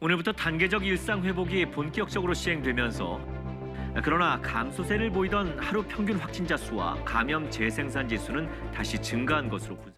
오늘부터 단계적 일상 회복이 본격적으로 시행되면서 그러나 감소세를 보이던 하루 평균 확진자 수와 감염 재생산 지수는 다시 증가한 것으로 분석.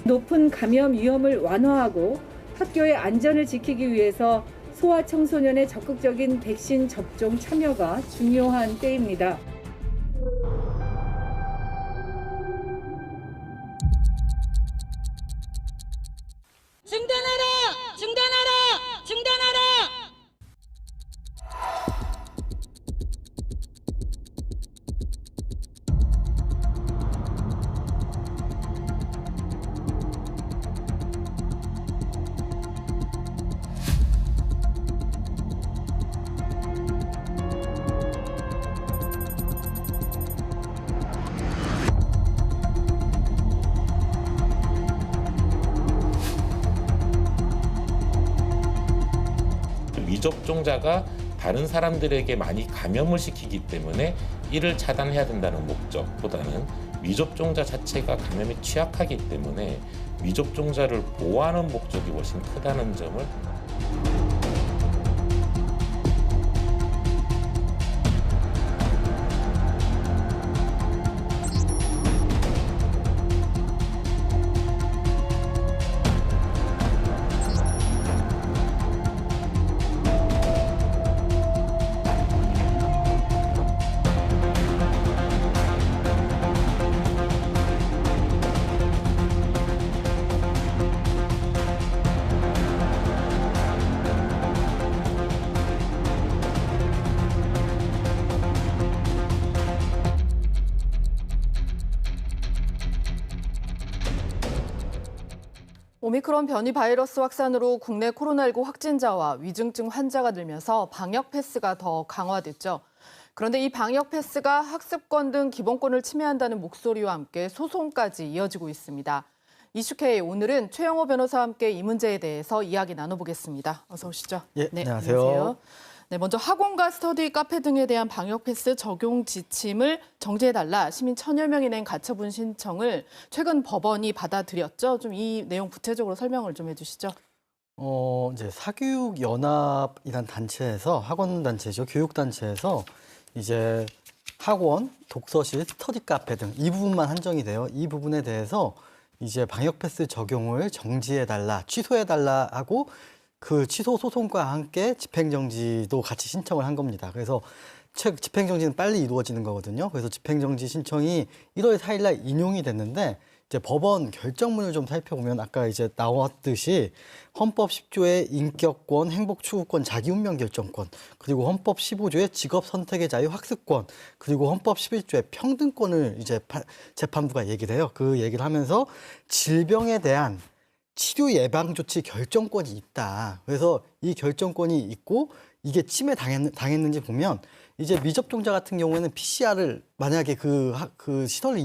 높은 감염 위험을 완화하고 학교의 안전을 지키기 위해서 소아청소년의 적극적인 백신 접종 참여가 중요한 때입니다. 중단하라! 중단하라! 중단하라! 미접종자가 다른 사람들에게 많이 감염을 시키기 때문에 이를 차단해야 된다는 목적보다는 미접종자 자체가 감염에 취약하기 때문에 미접종자를 보호하는 목적이 훨씬 크다는 점을 오미크론 변이 바이러스 확산으로 국내 코로나19 확진자와 위중증 환자가 늘면서 방역 패스가 더 강화됐죠. 그런데 이 방역 패스가 학습권 등 기본권을 침해한다는 목소리와 함께 소송까지 이어지고 있습니다. 이슈K 오늘은 최영호 변호사와 함께 이 문제에 대해서 이야기 나눠보겠습니다. 어서 오시죠. 네, 안녕하세요. 네, 먼저 학원과 스터디, 카페 등에 대한 방역 패스 적용 지침을 정지해달라 시민 1,000여 명이 낸 가처분 신청을 최근 법원이 받아들였죠. 좀 이 내용 구체적으로 설명을 좀 해주시죠. 이제 사교육연합이란 단체에서 학원 단체죠, 교육 단체에서 이제 학원, 독서실, 스터디 카페 등 이 부분만 한정이 돼요. 이 부분에 대해서 이제 방역 패스 적용을 정지해달라, 취소해달라 하고. 그 취소 소송과 함께 집행정지도 같이 신청을 한 겁니다. 그래서 집행정지는 빨리 이루어지는 거거든요. 그래서 집행정지 신청이 1월 4일 날 인용이 됐는데 이제 법원 결정문을 좀 살펴보면 아까 이제 나왔듯이 헌법 10조의 인격권, 행복추구권, 자기운명 결정권, 그리고 헌법 15조의 직업 선택의 자유, 학습권, 그리고 헌법 11조의 평등권을 이제 재판부가 얘기를 해요. 그 얘기를 하면서 질병에 대한 치료 예방 조치 결정권이 있다. 그래서 이 결정권이 있고 이게 침해 당했는지 보면 이제 미접종자 같은 경우에는 PCR을 만약에 그 시설을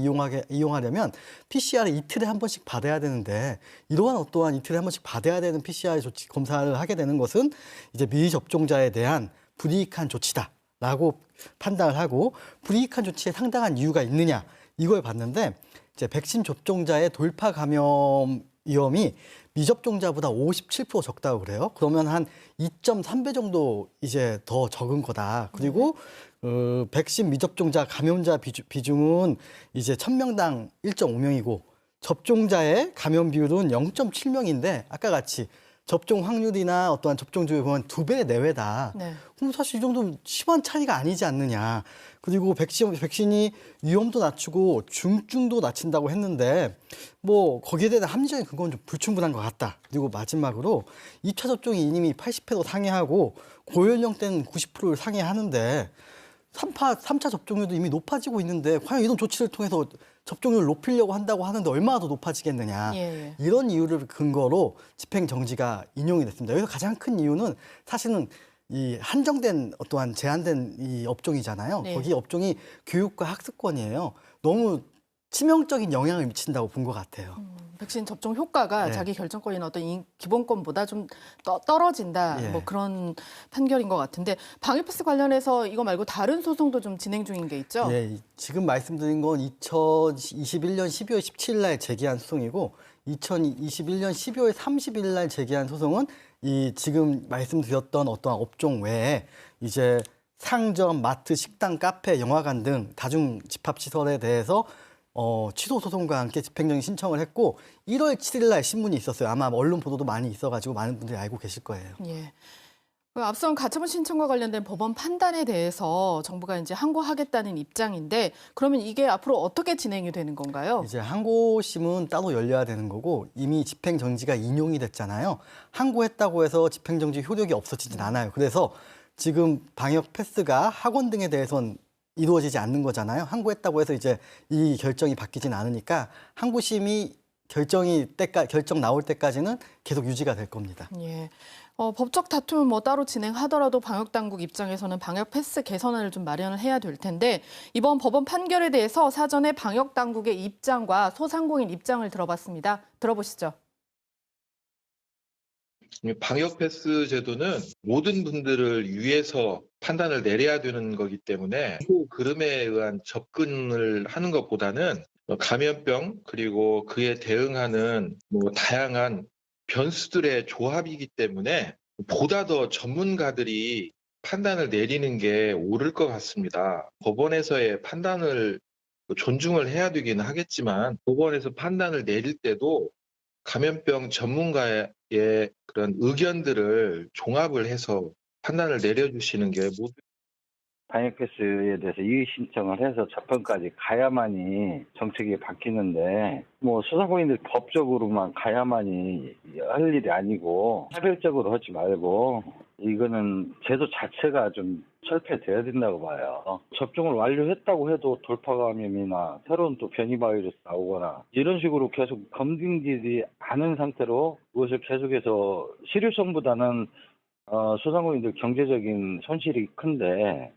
이용하려면 PCR을 이틀에 한 번씩 받아야 되는데 이러한 어떠한 이틀에 한 번씩 받아야 되는 PCR 조치 검사를 하게 되는 것은 이제 미접종자에 대한 불이익한 조치다라고 판단을 하고 불이익한 조치에 상당한 이유가 있느냐 이걸 봤는데 이제 백신 접종자의 돌파 감염 위험이 미접종자보다 57% 적다고 그래요. 그러면 한 2.3배 정도 이제 더 적은 거다. 그리고 백신 미접종자 감염자 비중은 이제 1,000명당 1.5명이고 접종자의 감염 비율은 0.7명인데 아까 같이 접종 확률이나 어떠한 접종률을 보면 2배 내외다. 네. 그럼 사실 이 정도면 심한 차이가 아니지 않느냐. 그리고 백신이 위험도 낮추고 중증도 낮춘다고 했는데 뭐 거기에 대한 합리적인 근거는 좀 불충분한 것 같다. 그리고 마지막으로 2차 접종이 이미 80% 상회하고 고연령 때는 90%를 상회하는데 3차 접종률도 이미 높아지고 있는데 과연 이런 조치를 통해서 접종률을 높이려고 한다고 하는데 얼마나 더 높아지겠느냐. 예. 이런 이유를 근거로 집행정지가 인용이 됐습니다. 여기서 가장 큰 이유는 사실은 이 한정된 어떠한 제한된 이 업종이잖아요. 네. 거기 업종이 교육과 학습권이에요. 너무 치명적인 영향을 미친다고 본 것 같아요. 백신 접종 효과가 네. 자기 결정권이나 어떤 기본권보다 좀 떨어진다. 예. 뭐 그런 판결인 것 같은데 방역 패스 관련해서 이거 말고 다른 소송도 좀 진행 중인 게 있죠? 예, 지금 말씀드린 건 2021년 12월 17일 날 제기한 소송이고 2021년 12월 30일 날 제기한 소송은 이 지금 말씀드렸던 어떠한 업종 외에 이제 상점, 마트, 식당, 카페, 영화관 등 다중 집합 시설에 대해서 취소 소송과 함께 집행정지 신청을 했고 1월 7일 날 신문이 있었어요. 아마 언론 보도도 많이 있어가지고 많은 분들이 알고 계실 거예요. 예. 앞선 가처분 신청과 관련된 법원 판단에 대해서 정부가 이제 항고하겠다는 입장인데 그러면 이게 앞으로 어떻게 진행이 되는 건가요? 이제 항고심은 따로 열려야 되는 거고 이미 집행정지가 인용이 됐잖아요. 항고했다고 해서 집행정지 효력이 없어지진 않아요. 그래서 지금 방역 패스가 학원 등에 대해서는 이루어지지 않는 거잖아요. 항고했다고 해서 이제 이 결정이 바뀌진 않으니까 항고심이 결정 나올 때까지는 계속 유지가 될 겁니다. 예. 법적 다툼을 뭐 따로 진행하더라도 방역 당국 입장에서는 방역 패스 개선안을 좀 마련을 해야 될 텐데 이번 법원 판결에 대해서 사전에 방역 당국의 입장과 소상공인 입장을 들어봤습니다. 들어보시죠. 방역 패스 제도는 모든 분들을 위해서 판단을 내려야 되는 거기 때문에 그 흐름에 의한 접근을 하는 것보다는 감염병 그리고 그에 대응하는 다양한 변수들의 조합이기 때문에 보다 더 전문가들이 판단을 내리는 게 옳을 것 같습니다. 법원에서의 판단을 존중을 해야 되긴 하겠지만 법원에서 판단을 내릴 때도 감염병 전문가의 그런 의견들을 종합을 해서 판단을 내려주시는 게 모두 방역 패스에 대해서 이의 신청을 해서 재판까지 가야만이 정책이 바뀌는데 소상공인들 법적으로만 가야만이 할 일이 아니고 차별적으로 하지 말고 이거는 제도 자체가 좀 철폐돼야 된다고 봐요. 접종을 완료했다고 해도 돌파 감염이나 새로운 또 변이 바이러스 나오거나 이런 식으로 계속 검증되지 않은 상태로 그것을 계속해서 실효성보다는 소상공인들 경제적인 손실이 큰데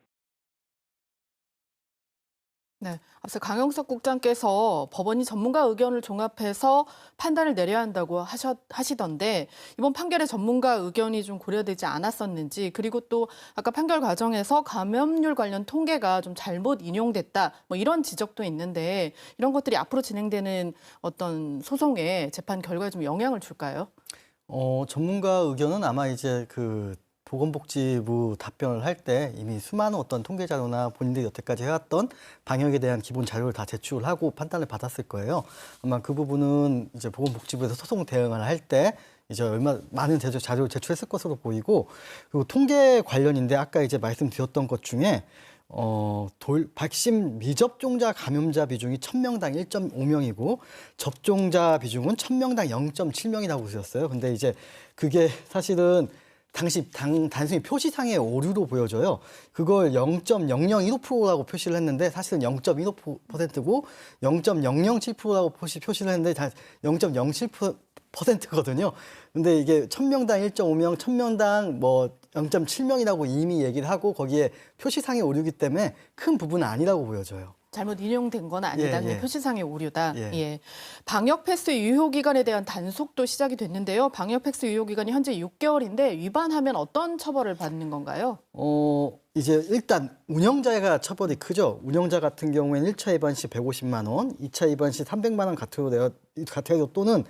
네, 앞서 강영석 국장께서 법원이 전문가 의견을 종합해서 판단을 내려야 한다고 하시던데 이번 판결에 전문가 의견이 좀 고려되지 않았었는지 그리고 또 아까 판결 과정에서 감염률 관련 통계가 좀 잘못 인용됐다 뭐 이런 지적도 있는데 이런 것들이 앞으로 진행되는 어떤 소송의 재판 결과에 좀 영향을 줄까요? 전문가 의견은 아마 이제 보건복지부 답변을 할 때 이미 수많은 어떤 통계 자료나 본인들이 여태까지 해왔던 방역에 대한 기본 자료를 다 제출하고 판단을 받았을 거예요. 아마 그 부분은 이제 보건복지부에서 소송 대응을 할 때 이제 많은 자료를 제출했을 것으로 보이고 그리고 통계 관련인데 아까 이제 말씀드렸던 것 중에 백신 미접종자 감염자 비중이 1000명당 1.5명이고 접종자 비중은 1000명당 0.7명이라고 그러셨어요. 근데 이제 그게 사실은 단순히 표시상의 오류로 보여져요. 그걸 0.0015%라고 표시를 했는데 사실은 0.15%고 0.007%라고 표시를 했는데 0.07%거든요. 근데 이게 1000명당 1.5명, 1000명당 0.7명이라고 이미 얘기를 하고 거기에 표시상의 오류이기 때문에 큰 부분은 아니라고 보여져요. 잘못 인용된 건 아니다. 그냥 표시상의 오류다. 예. 예. 방역 패스 유효 기간에 대한 단속도 시작이 됐는데요. 방역 패스 유효 기간이 현재 6개월인데 위반하면 어떤 처벌을 받는 건가요? 이제 일단 운영자가 처벌이 크죠. 운영자 같은 경우에는 1차 위반 시 150만 원, 2차 위반 시 300만 원 과태료 또는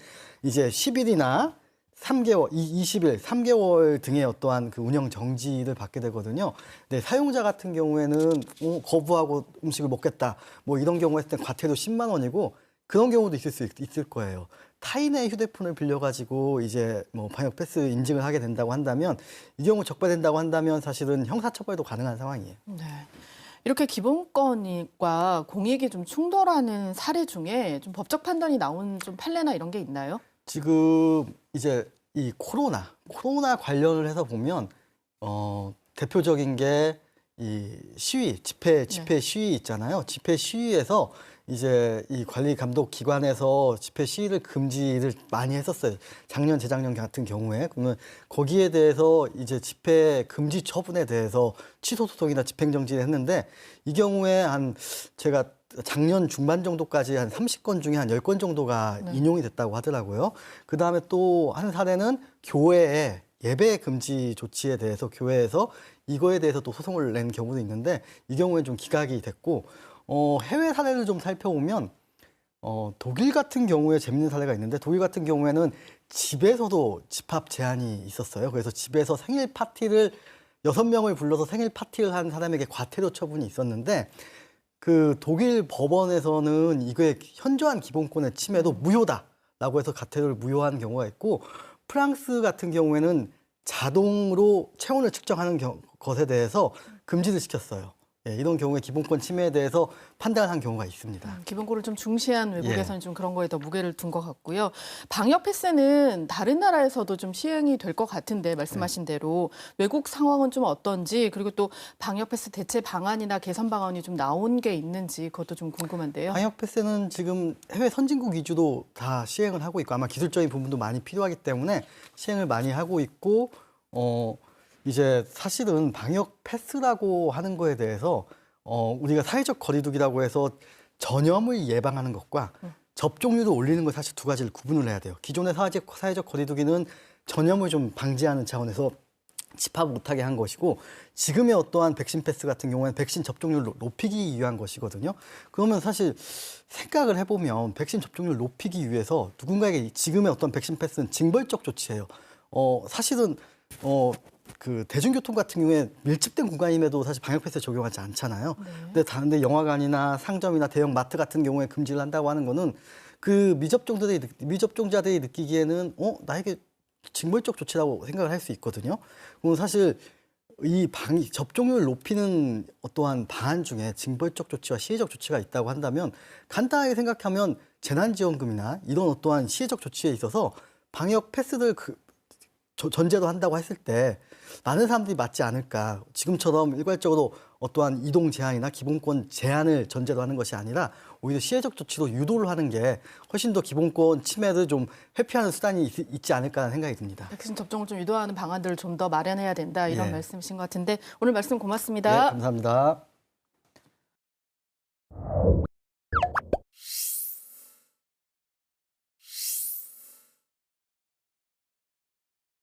이제 10일이나 3개월, 20일, 3개월 등의 어떠한 그 운영 정지를 받게 되거든요. 네, 사용자 같은 경우에는 거부하고 음식을 먹겠다. 이런 경우 했을 때 과태료 10만 원이고 그런 경우도 있을 거예요. 타인의 휴대폰을 빌려가지고 이제 방역 패스 인증을 하게 된다고 한다면 이 경우 적발된다고 한다면 사실은 형사처벌도 가능한 상황이에요. 네. 이렇게 기본권과 공익이 좀 충돌하는 사례 중에 좀 법적 판단이 나온 좀 판례나 이런 게 있나요? 지금 이제 이 코로나 관련을 해서 보면 대표적인 게 이 시위, 집회 시위 있잖아요. 집회 시위에서 이제 이 관리 감독 기관에서 집회 시위를 금지를 많이 했었어요. 작년, 재작년 같은 경우에. 그러면 거기에 대해서 이제 집회 금지 처분에 대해서 취소 소송이나 집행정지를 했는데 이 경우에 제가 작년 중반 정도까지 한 30건 중에 한 10건 정도가 인용이 됐다고 하더라고요. 그다음에 또 한 사례는 교회에 예배 금지 조치에 대해서 교회에서 이거에 대해서 또 소송을 낸 경우도 있는데 이 경우에는 좀 기각이 됐고 해외 사례를 좀 살펴보면 독일 같은 경우에 재밌는 사례가 있는데 독일 같은 경우에는 집에서도 집합 제한이 있었어요. 그래서 집에서 생일 파티를 6명을 불러서 생일 파티를 한 사람에게 과태료 처분이 있었는데 그 독일 법원에서는 이거에 현저한 기본권의 침해도 무효다라고 해서 과태료를 무효한 경우가 있고 프랑스 같은 경우에는 자동으로 체온을 측정하는 것에 대해서 금지를 시켰어요. 예, 이런 경우에 기본권 침해에 대해서 판단을 한 경우가 있습니다. 기본권을 좀 중시한 외국에서는 좀 그런 거에 더 무게를 둔 것 같고요. 방역 패스는 다른 나라에서도 좀 시행이 될 것 같은데 말씀하신 대로 외국 상황은 좀 어떤지 그리고 또 방역 패스 대체 방안이나 개선 방안이 좀 나온 게 있는지 그것도 좀 궁금한데요. 방역 패스는 지금 해외 선진국 위주로 다 시행을 하고 있고 아마 기술적인 부분도 많이 필요하기 때문에 시행을 많이 하고 있고 이제 사실은 방역 패스라고 하는 거에 대해서 우리가 사회적 거리두기라고 해서 전염을 예방하는 것과 접종률을 올리는 것 사실 두 가지를 구분을 해야 돼요. 기존의 사회적 거리두기는 전염을 좀 방지하는 차원에서 집합 못하게 한 것이고 지금의 어떠한 백신 패스 같은 경우에는 백신 접종률을 높이기 위한 것이거든요. 그러면 사실 생각을 해보면 백신 접종률을 높이기 위해서 누군가에게 지금의 어떤 백신 패스는 징벌적 조치예요. 사실은 그 대중교통 같은 경우에 밀집된 공간임에도 사실 방역 패스 적용하지 않잖아요. 네. 근데 다른데 영화관이나 상점이나 대형 마트 같은 경우에 금지를 한다고 하는 거는 그 미접종자들이 느끼기에는 나에게 징벌적 조치라고 생각을 할 수 있거든요. 그럼 사실 이 접종률을 높이는 어떠한 방안 중에 징벌적 조치와 시혜적 조치가 있다고 한다면 간단하게 생각하면 재난지원금이나 이런 어떠한 시혜적 조치에 있어서 방역 패스를 전제로 한다고 했을 때 많은 사람들이 맞지 않을까. 지금처럼 일괄적으로 어떠한 이동 제한이나 기본권 제한을 전제로 하는 것이 아니라 오히려 시혜적 조치로 유도를 하는 게 훨씬 더 기본권 침해를 좀 회피하는 수단이 있지 않을까라는 생각이 듭니다. 백신 접종을 좀 유도하는 방안들을 좀 더 마련해야 된다 이런 예. 말씀이신 것 같은데 오늘 말씀 고맙습니다. 네, 감사합니다.